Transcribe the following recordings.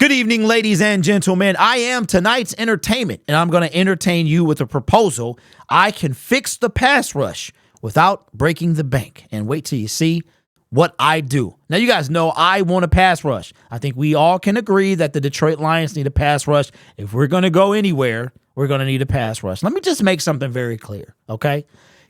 Good evening, ladies and gentlemen. I am tonight's entertainment, and I'm going to entertain you with a proposal. I can fix the pass rush without breaking the bank. And wait till you see what I do. Now, you guys know I want a pass rush. I think we all can agree that the Detroit Lions need a pass rush. If we're going to go anywhere, we're going to need a pass rush. Let me just make something very clear, okay?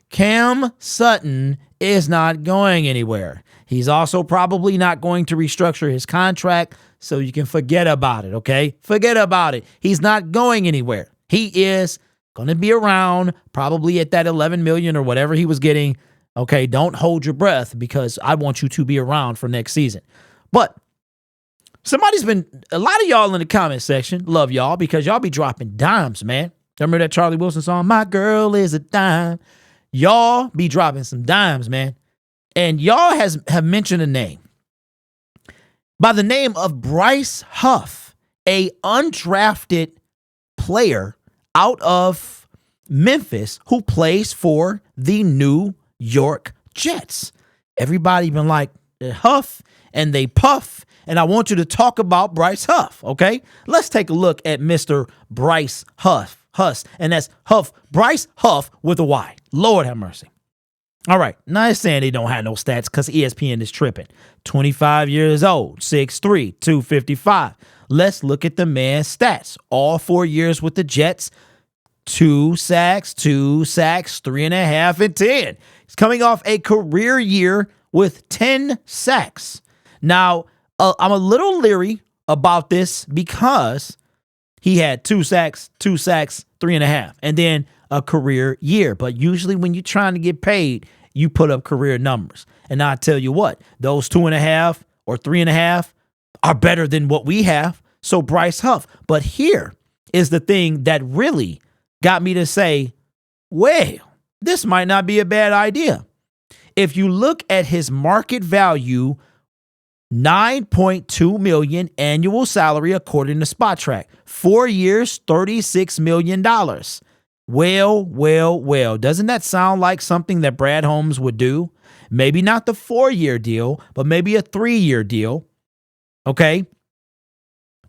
Cam Sutton is not going anywhere. He's also probably not going to restructure his contract, so you can forget about it, okay? Forget about it. He's not going anywhere. He is going to be around, probably at that $11 million or whatever he was getting. Okay, don't hold your breath because I want you to be around for next season. But a lot of y'all in the comment section, love y'all because y'all be dropping dimes, man. Remember that Charlie Wilson song, My Girl is a Dime? Y'all be dropping some dimes, man. And y'all have mentioned a name by the name of Bryce Huff, a undrafted player out of Memphis who plays for the New York Jets. Everybody been like, Huff and they puff, and I want you to talk about Bryce Huff, okay? Let's take a look at Mr. Bryce Huff, and that's Huff, Bryce Huff with a Y. Lord have mercy. All right, now it's saying they don't have no stats because ESPN is tripping. 25 years old, 6'3", 255. Let's look at the man's stats. All 4 years with the Jets, 2 sacks, 3.5, and 10. He's coming off a career year with 10 sacks. Now, I'm a little leery about this because he had 2 sacks, 3.5, and then a career year. But usually when you're trying to get paid, you put up career numbers. And I tell you what, those 2.5 or 3.5 are better than what we have. So Bryce Huff. But here is the thing that really got me to say, well, this might not be a bad idea. If you look at his market value, $9.2 million annual salary according to SpotTrack. 4 years, $36 million. Well. Doesn't that sound like something that Brad Holmes would do? Maybe not the 4-year deal, but maybe a 3-year deal. Okay.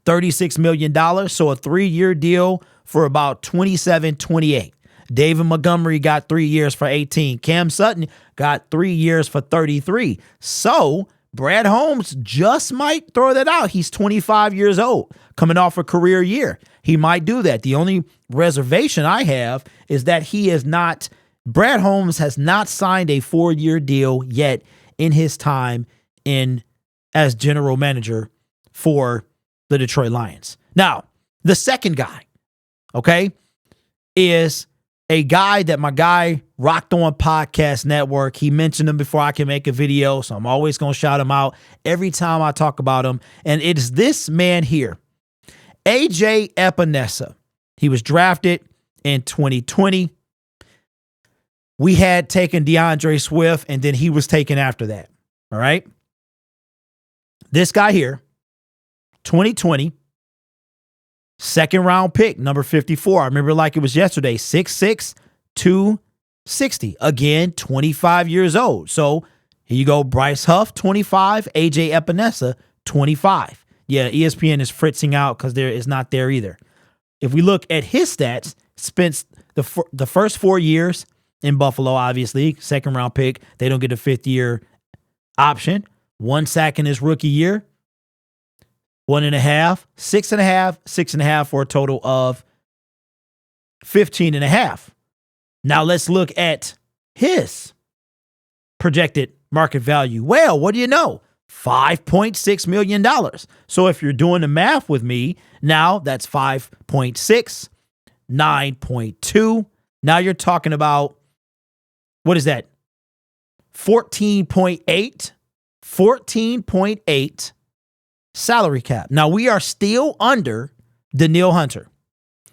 $36 million. So a 3-year deal for about 27, 28. David Montgomery got 3 years for 18. Cam Sutton got 3 years for 33. So Brad Holmes just might throw that out. He's 25 years old, coming off a career year. He might do that. The only reservation I have is that Brad Holmes has not signed a 4-year deal yet in his time as general manager for the Detroit Lions. Now, the second guy, okay, is a guy that my guy Rocked On Podcast Network. He mentioned him before I can make a video, so I'm always going to shout him out every time I talk about him. And it is this man here, AJ Epinesa. He was drafted in 2020. We had taken DeAndre Swift, and then he was taken after that. All right. This guy here, 2020, second round pick, number 54. I remember like it was yesterday, 6'6", 260. Again, 25 years old. So here you go, Bryce Huff, 25, AJ Epinesa, 25. Yeah, ESPN is fritzing out because there is not there either. If we look at his stats, spent the first 4 years in Buffalo, obviously, second round pick. They don't get a 5th-year option. 1 sack in his rookie year. 1.5, 6.5 for a total of 15.5. Now let's look at his projected market value. Well, what do you know? $5.6 million. So if you're doing the math with me, now that's 5.6, 9.2. Now you're talking about, what is that? 14.8 salary cap. Now we are still under Danielle Hunter.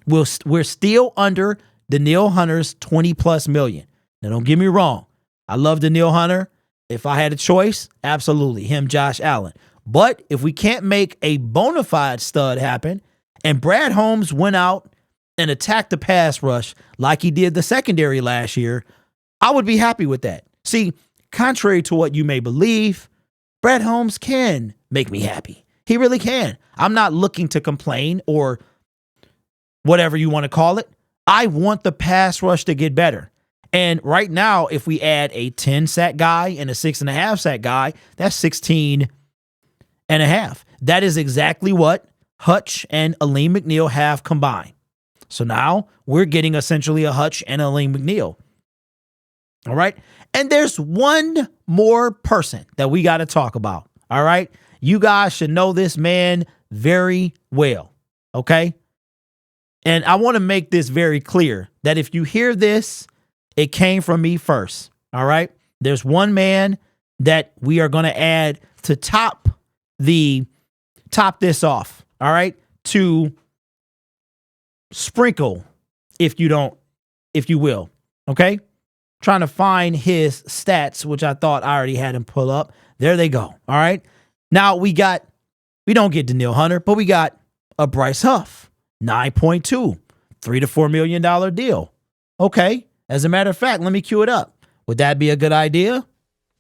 We're still under Danielle Hunter's 20+ million. Now don't get me wrong. I love Danielle Hunter. If I had a choice, absolutely him, Josh Allen. But if we can't make a bona fide stud happen, and Brad Holmes went out and attacked the pass rush like he did the secondary last year, I would be happy with that. See, contrary to what you may believe, Brad Holmes can make me happy. He really can. I'm not looking to complain or whatever you want to call it. I want the pass rush to get better. And right now, if we add a 10 sack guy and a 6.5 sack guy, that's 16 and a half. That is exactly what Hutch and Aleem McNeil have combined. So now we're getting essentially a Hutch and Aleem McNeil. All right. And there's one more person that we got to talk about. All right. You guys should know this man very well. Okay. And I want to make this very clear that if you hear this, it came from me first. All right. There's one man that we are going to add to top this off. All right. To sprinkle, if you will. Okay. Trying to find his stats, which I thought I already had him pull up. There they go. All right. Now we don't get Danielle Hunter, but we got a Bryce Huff, 9.2, $3 to $4 million deal. Okay. As a matter of fact, let me cue it up. Would that be a good idea?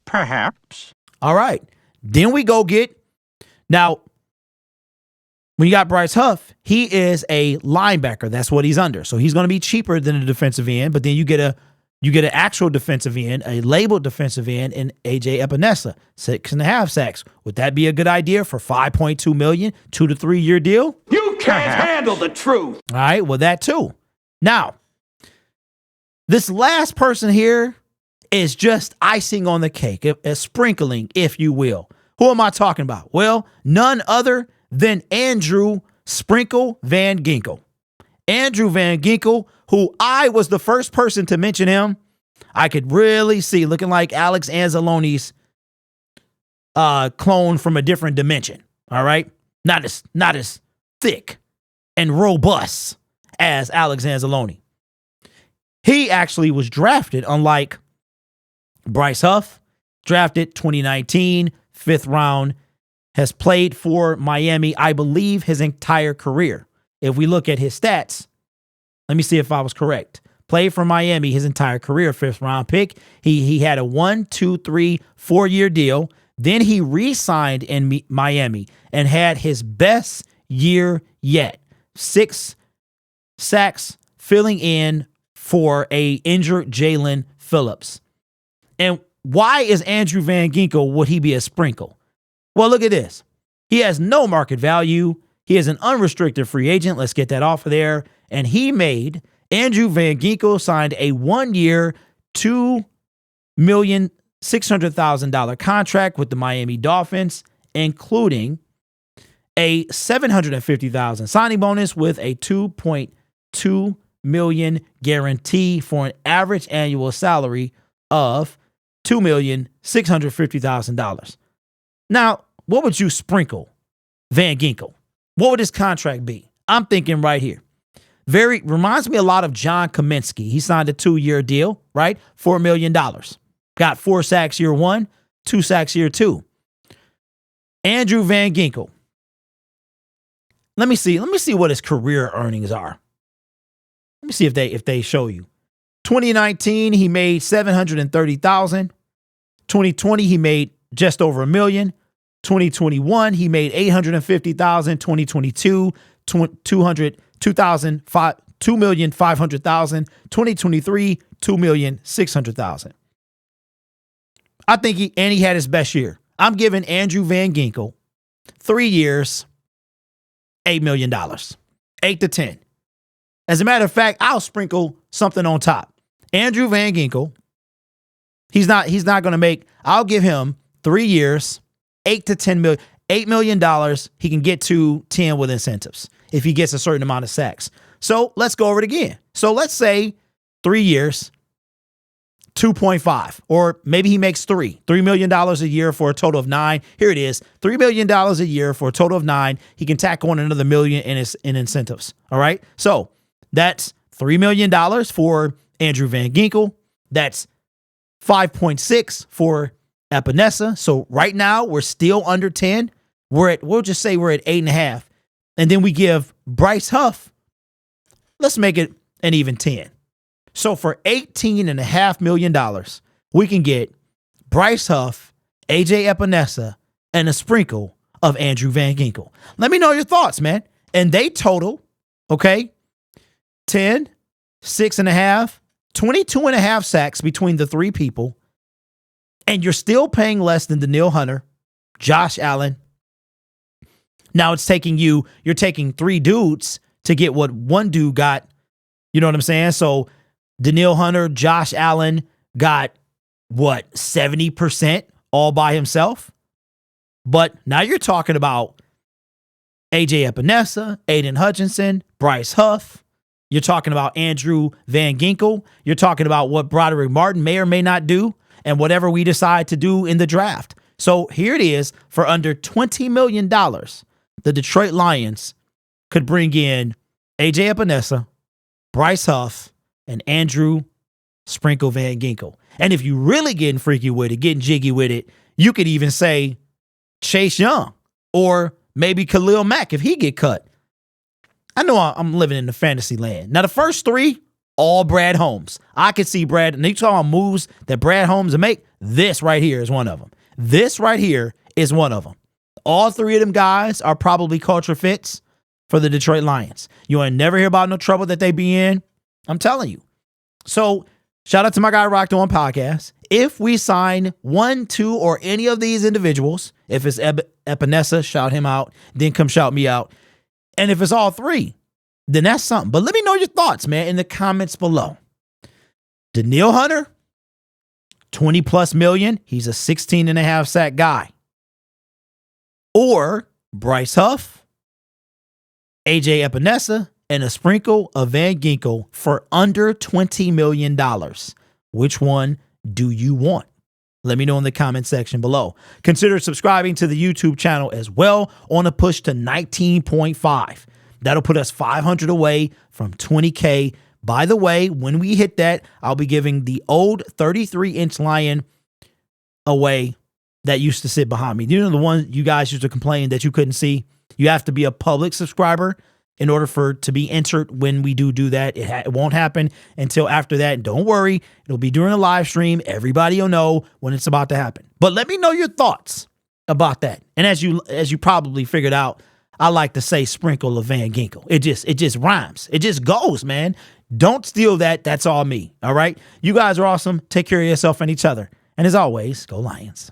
Perhaps. All right. Then we go now, when you got Bryce Huff, he is a linebacker. That's what he's under. So he's going to be cheaper than a defensive end, but then you get an actual defensive end, a labeled defensive end in AJ Epinesa, 6.5 sacks. Would that be a good idea for $5.2 million, 2 to 3 year deal? You can't handle the truth. All right. Well, that too. Now, this last person here is just icing on the cake, a sprinkling, if you will. Who am I talking about? Well, none other than Andrew Sprinkle Van Ginkel. Andrew Van Ginkel, who I was the first person to mention him. I could really see looking like Alex Anzalone's clone from a different dimension. All right. Not as thick and robust as Alex Anzalone. He actually was drafted, unlike Bryce Huff, drafted 2019, 5th round, has played for Miami, I believe, his entire career. If we look at his stats, let me see if I was correct. Played for Miami his entire career, 5th round pick. He had a 1, 2, 3, 4 year deal. Then he re-signed in Miami and had his best year yet. 6 sacks, filling in for a injured Jalen Phillips. And why is Andrew Van Ginkel, would he be a sprinkle? Well, look at this. He has no market value. He is an unrestricted free agent. Let's get that off of there. And Andrew Van Ginkel signed a 1-year, $2,600,000 contract with the Miami Dolphins, including a $750,000 signing bonus with a $2.2 million guarantee for an average annual salary of $2,650,000. Now, what would you sprinkle Van Ginkel? What would his contract be? I'm thinking right here. Reminds me a lot of John Kaminsky. He signed a 2-year deal, right? $4 million. Got 4 sacks year 1, 2 sacks year 2. Andrew Van Ginkel. Let me see what his career earnings are. Let me see if they show you. 2019, he made $730,000. 2020, he made just over $1 million. 2021, he made $850,000. 2022, $2,500,000. 2023, $2,600,000. I think he had his best year. I'm giving Andrew Van Ginkel 3 years, $8 million, 8 to 10. As a matter of fact, I'll sprinkle something on top. Andrew Van Ginkel, he's not going to make, I'll give him 3 years, 8 to 10 million, $8 million. He can get to 10 with incentives if he gets a certain amount of sacks. So let's go over it again. So let's say 3 years, 2.5, or maybe he makes $3 million a year for a total of 9. Here it is, $3 million a year for a total of 9. He can tack on another $1 million in incentives. All right. So that's $3 million for Andrew Van Ginkel. That's 5.6 for Epinesa. So right now we're still under 10. We'll just say we're at 8.5. And then we give Bryce Huff, let's make it an even 10. So for $18.5 million, we can get Bryce Huff, AJ Epinesa, and a sprinkle of Andrew Van Ginkel. Let me know your thoughts, man. And they total, okay, 10, 6.5, 22.5 sacks between the three people. And you're still paying less than Danielle Hunter, Josh Allen. Now it's you're taking three dudes to get what one dude got. You know what I'm saying? So Danielle Hunter, Josh Allen got what, 70% all by himself? But now you're talking about AJ Epinesa, Aiden Hutchinson, Bryce Huff. You're talking about Andrew Van Ginkel. You're talking about what Broderick Martin may or may not do and whatever we decide to do in the draft. So here it is. For under $20 million, the Detroit Lions could bring in AJ Epinesa, Bryce Huff, and Andrew Sprinkle Van Ginkel. And if you really getting freaky with it, getting jiggy with it, you could even say Chase Young or maybe Khalil Mack if he get cut. I know I'm living in the fantasy land. Now, the first three, all Brad Holmes. I could see Brad, and they talk about moves that Brad Holmes will make. This right here is one of them. This right here is one of them. All three of them guys are probably culture fits for the Detroit Lions. You will never hear about no trouble that they be in. I'm telling you. So, shout out to my guy Rocked On Podcast. If we sign 1, 2, or any of these individuals, if it's Epinesa, shout him out. Then come shout me out. And if it's all three, then that's something. But let me know your thoughts, man, in the comments below. Danielle Hunter, 20 plus million. He's a 16.5 sack guy. Or Bryce Huff, AJ Epinesa, and a sprinkle of Van Ginkel for under $20 million. Which one do you want? Let me know in the comment section below. Consider subscribing to the YouTube channel as well on a push to 19.5. That'll put us 500 away from 20K. By the way, when we hit that, I'll be giving the old 33-inch Lion away that used to sit behind me. You know, the one you guys used to complain that you couldn't see? You have to be a public subscriber in order for it to be entered when we do that. It won't happen until after that. Don't worry. It'll be during a live stream. Everybody will know when it's about to happen. But let me know your thoughts about that. And as you probably figured out, I like to say sprinkle of Van Ginkel. It just rhymes. It just goes, man. Don't steal that. That's all me. All right. You guys are awesome. Take care of yourself and each other. And as always, go Lions.